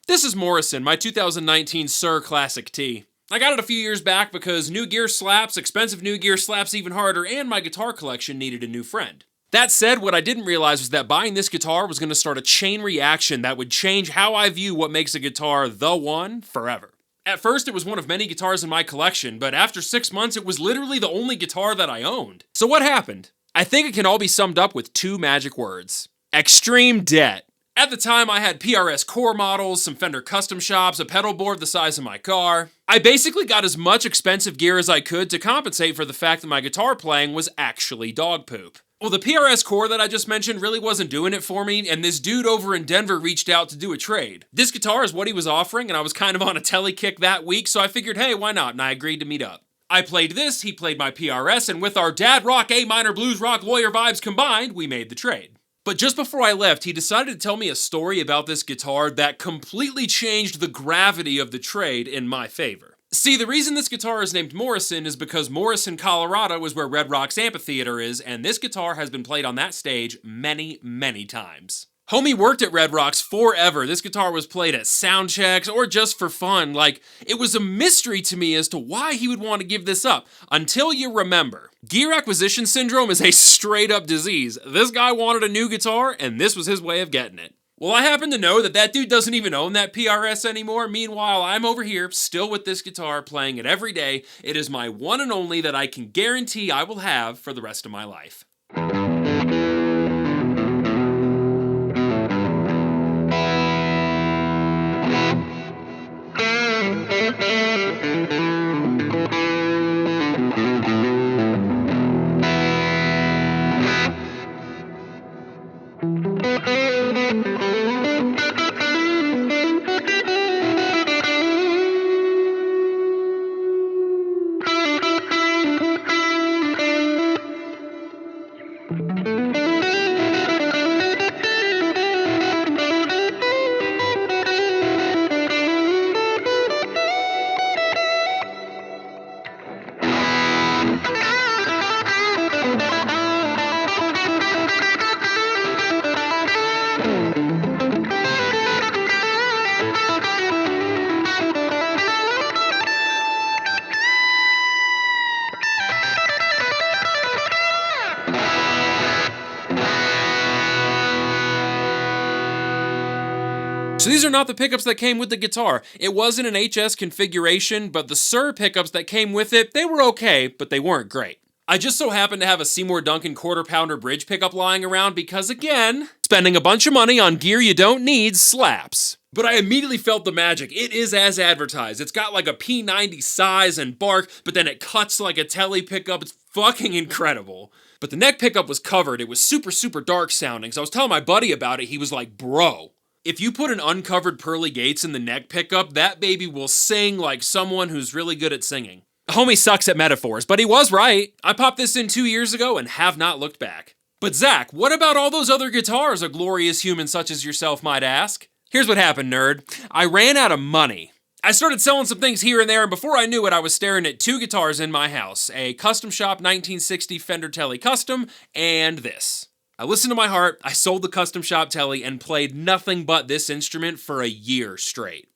This is Morrison, my 2019 Suhr Classic T. I got it a few years back because new gear slaps, expensive new gear slaps even harder, and my guitar collection needed a new friend. That said, what I didn't realize was that buying this guitar was going to start a chain reaction that would change how I view what makes a guitar the one forever. At first, it was one of many guitars in my collection, but after 6 months, it was literally the only guitar that I owned. So what happened? I think it can all be summed up with two magic words. Extreme debt. At the time, I had PRS core models, some Fender custom shops, a pedal board the size of my car. I basically got as much expensive gear as I could to compensate for the fact that my guitar playing was actually dog poop. Well, the PRS core that I just mentioned really wasn't doing it for me, and this dude over in Denver reached out to do a trade. This guitar is what he was offering, and I was kind of on a Tele kick that week, so I figured, hey, why not? And I agreed to meet up. I played this, he played my PRS, and with our dad rock, A minor blues rock lawyer vibes combined, we made the trade. But just before I left, he decided to tell me a story about this guitar that completely changed the gravity of the trade in my favor. See, the reason this guitar is named Morrison is because Morrison, Colorado is where Red Rocks Amphitheater is, and this guitar has been played on that stage many, many times. Homie worked at Red Rocks forever. This guitar was played at sound checks or just for fun. Like, it was a mystery to me as to why he would want to give this up. Until you remember, gear acquisition syndrome is a straight up disease. This guy wanted a new guitar, and this was his way of getting it. Well, I happen to know that dude doesn't even own that PRS anymore. Meanwhile, I'm over here, still with this guitar, playing it every day. It is my one and only that I can guarantee I will have for the rest of my life. So these are not the pickups that came with the guitar. It wasn't an HS configuration, but the Suhr pickups that came with it, they were okay, but they weren't great. I just so happened to have a Seymour Duncan quarter-pounder bridge pickup lying around because, again, spending a bunch of money on gear you don't need slaps. But I immediately felt the magic. It is as advertised. It's got like a P90 size and bark, but then it cuts like a Tele pickup. It's fucking incredible. But the neck pickup was covered. It was super, super dark sounding. So I was telling my buddy about it. He was like, bro, if you put an uncovered pearly gates in the neck pickup, that baby will sing like someone who's really good at singing. Homie sucks at metaphors, but he was right. I popped this in 2 years ago and have not looked back. But Zach, what about all those other guitars a glorious human such as yourself might ask? Here's what happened, nerd. I ran out of money. I started selling some things here and there, and before I knew it, I was staring at two guitars in my house. A custom shop 1960 Fender Tele Custom, and this. I listened to my heart, I sold the custom shop Tele, and played nothing but this instrument for a year straight.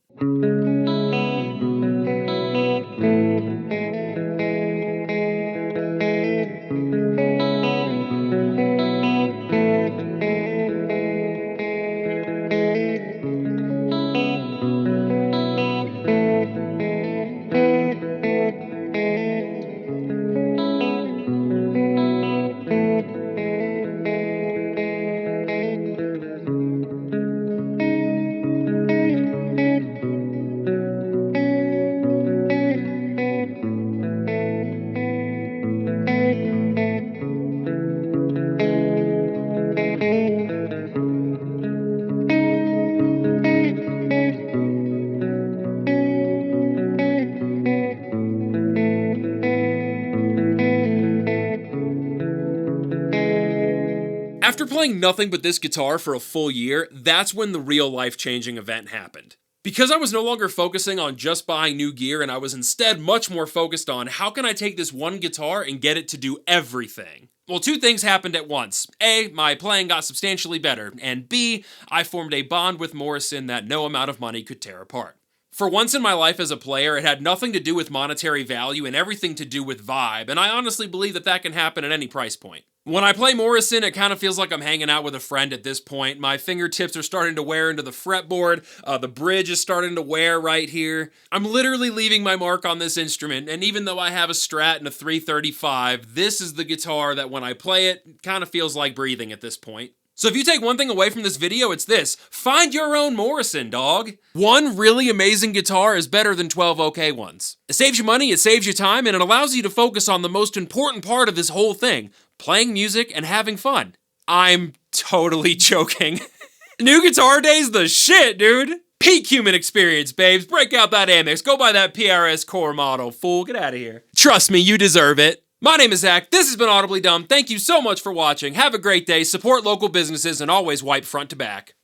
After playing nothing but this guitar for a full year, that's when the real life-changing event happened. Because I was no longer focusing on just buying new gear and I was instead much more focused on how can I take this one guitar and get it to do everything. Well, two things happened at once. A, my playing got substantially better, and B, I formed a bond with Morrison that no amount of money could tear apart. For once in my life as a player, it had nothing to do with monetary value and everything to do with vibe, and I honestly believe that that can happen at any price point. When I play Morrison, it kind of feels like I'm hanging out with a friend at this point. My fingertips are starting to wear into the fretboard, the bridge is starting to wear right here. I'm literally leaving my mark on this instrument, and even though I have a Strat and a 335, this is the guitar that when I play it, kind of feels like breathing at this point. So if you take one thing away from this video, it's this. Find your own Morrison, dog. One really amazing guitar is better than 12 okay ones. It saves you money, it saves you time, and it allows you to focus on the most important part of this whole thing, playing music and having fun. I'm totally joking. New Guitar Day's the shit, dude. Peak human experience, babes. Break out that Amex. Go buy that PRS Core model, fool. Get out of here. Trust me, you deserve it. My name is Zach, this has been Audibly Dumb, thank you so much for watching, have a great day, support local businesses, and always wipe front to back.